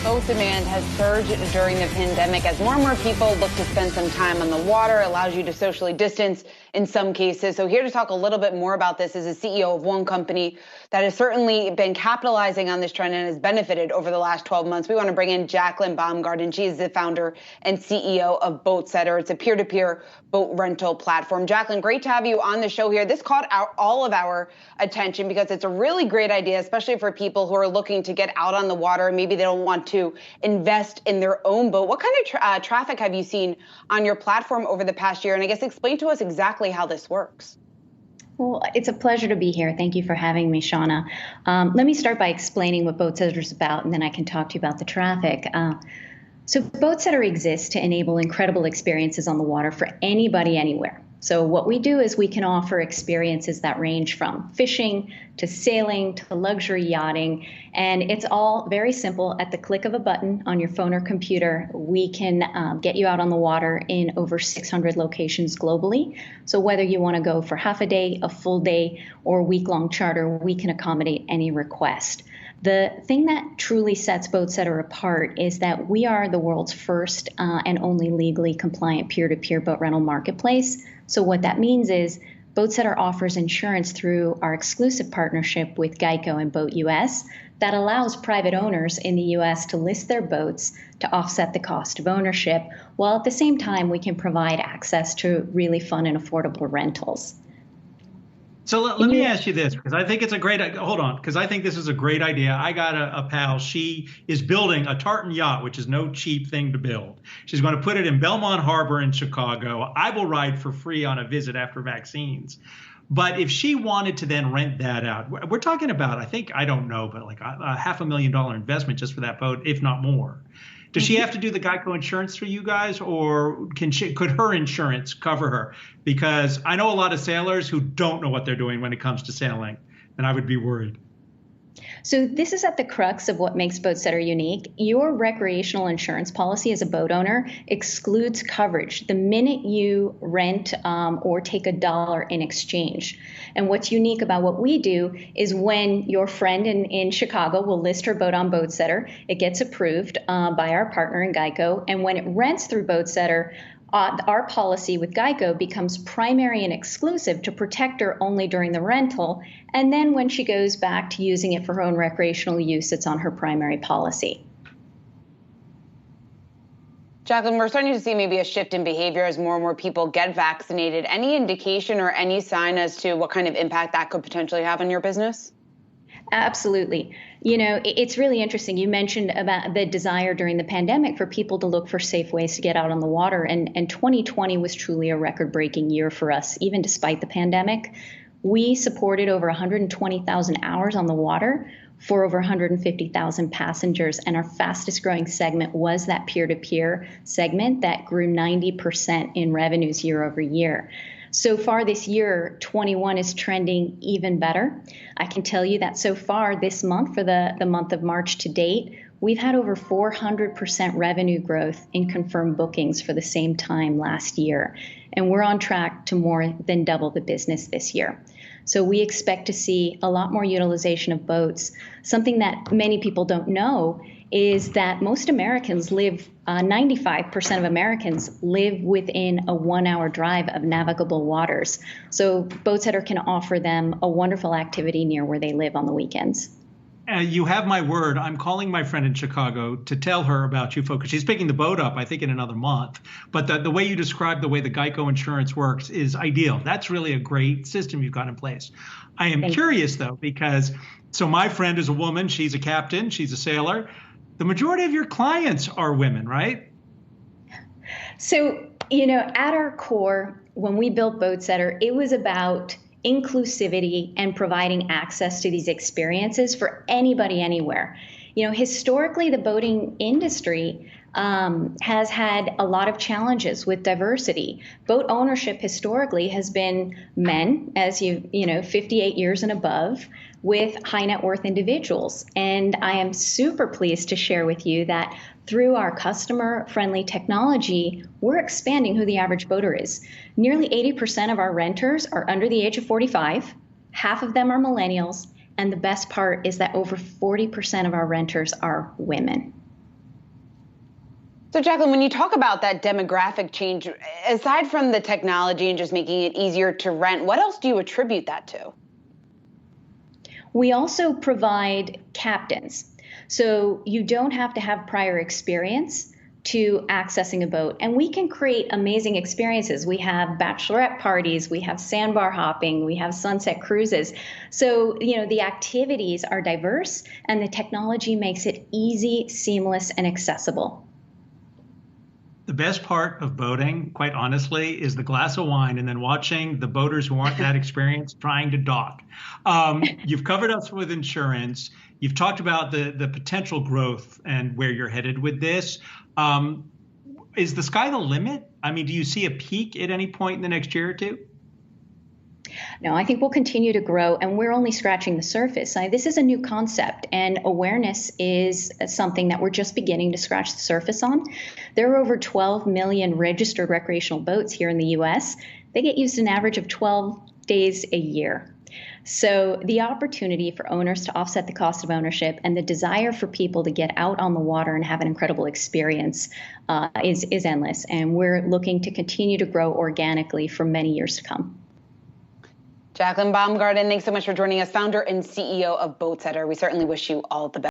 Boat demand has surged during the pandemic as more and more people look to spend some time on the water. It allows you to socially distance in some cases. So here to talk a little bit more about this is the CEO of one company that has certainly been capitalizing on this trend and has benefited over the last 12 months. We want to bring in Jaclyn Baumgarten. She is the founder and CEO of Boatsetter. It's a peer-to-peer boat rental platform. Jaclyn, great to have you on the show here. This caught all of our attention because it's a really great idea, especially for people who are looking to get out on the water. Maybe they don't want to invest in their own boat. What kind of traffic have you seen on your platform over the past year? And I guess explain to us exactly how this works. Well, it's a pleasure to be here. Thank you for having me, Seana. Let me start by explaining what Boatsetter is about, and then I can talk to you about the traffic. So Boatsetter exists to enable incredible experiences on the water for anybody, anywhere. So what we do is we can offer experiences that range from fishing to sailing to luxury yachting. And it's all very simple. At the click of a button on your phone or computer, we can get you out on the water in over 600 locations globally. So whether you want to go for half a day, a full day, or week-long charter, we can accommodate any request. The thing that truly sets Boatsetter apart is that we are the world's first and only legally compliant peer-to-peer boat rental marketplace. So what that means is Boatsetter offers insurance through our exclusive partnership with Geico and Boat US that allows private owners in the US to list their boats to offset the cost of ownership, while at the same time we can provide access to really fun and affordable rentals. So let me ask you this, because I think it's a great, hold on, because I think this is a great idea. I got a pal, she is building a tartan yacht, which is no cheap thing to build. She's going to put it in Belmont Harbor in Chicago. I will ride for free on a visit after vaccines. But if she wanted to then rent that out, we're talking about, I don't know, but like a $500,000 investment just for that boat, if not more. Does she have to do the Geico insurance for you guys, or could her insurance cover her? Because I know a lot of sailors who don't know what they're doing when it comes to sailing, and I would be worried. So this is at the crux of what makes Boatsetter unique. Your recreational insurance policy as a boat owner excludes coverage the minute you rent or take a dollar in exchange. And what's unique about what we do is when your friend in Chicago will list her boat on Boatsetter, it gets approved by our partner in Geico. And when it rents through Boatsetter, our policy with Geico becomes primary and exclusive to protect her only during the rental. And then when she goes back to using it for her own recreational use, it's on her primary policy. Jaclyn, we're starting to see maybe a shift in behavior as more and more people get vaccinated. Any indication or any sign as to what kind of impact that could potentially have on your business? Absolutely. You know, it's really interesting. You mentioned about the desire during the pandemic for people to look for safe ways to get out on the water. And 2020 was truly a record-breaking year for us, even despite the pandemic. We supported over 120,000 hours on the water for over 150,000 passengers. And our fastest growing segment was that peer-to-peer segment that grew 90% in revenues year over year. So far this year, 21 is trending even better. I can tell you that so far this month, for the month of March to date, we've had over 400% revenue growth in confirmed bookings for the same time last year. And we're on track to more than double the business this year. So we expect to see a lot more utilization of boats. Something that many people don't know is that most Americans live, 95% of Americans live within a 1-hour drive of navigable waters. So Boatsetter can offer them a wonderful activity near where they live on the weekends. You have my word. I'm calling my friend in Chicago to tell her about you folks. She's picking the boat up, I think, in another month. But the way you described the way the Geico insurance works is ideal. That's really a great system you've got in place. I am curious, though, because so my friend is a woman. She's a captain. She's a sailor. The majority of your clients are women, right? So, you know, at our core, when we built Boatsetter, it was about inclusivity and providing access to these experiences for anybody, anywhere. You know, historically, the boating industry has had a lot of challenges with diversity. Boat ownership historically has been men, as you know, 58 years and above, with high net worth individuals. And I am super pleased to share with you that through our customer-friendly technology, we're expanding who the average boater is. Nearly 80% of our renters are under the age of 45. Half of them are millennials. And the best part is that over 40% of our renters are women. So, Jaclyn, when you talk about that demographic change, aside from the technology and just making it easier to rent, what else do you attribute that to? We also provide captains. So you don't have to have prior experience to accessing a boat. And we can create amazing experiences. We have bachelorette parties, we have sandbar hopping, we have sunset cruises. So, the activities are diverse and the technology makes it easy, seamless, and accessible. The best part of boating, quite honestly, is the glass of wine and then watching the boaters who aren't that experienced trying to dock. You've covered us with insurance. You've talked about the potential growth and where you're headed with this. Is the sky the limit? I mean, do you see a peak at any point in the next year or two? No, I think we'll continue to grow, and we're only scratching the surface. This is a new concept, and awareness is something that we're just beginning to scratch the surface on. There are over 12 million registered recreational boats here in the U.S. They get used an average of 12 days a year. So the opportunity for owners to offset the cost of ownership and the desire for people to get out on the water and have an incredible experience is endless. And we're looking to continue to grow organically for many years to come. Jaclyn Baumgarten, thanks so much for joining us, founder and CEO of Boatsetter. We certainly wish you all the best.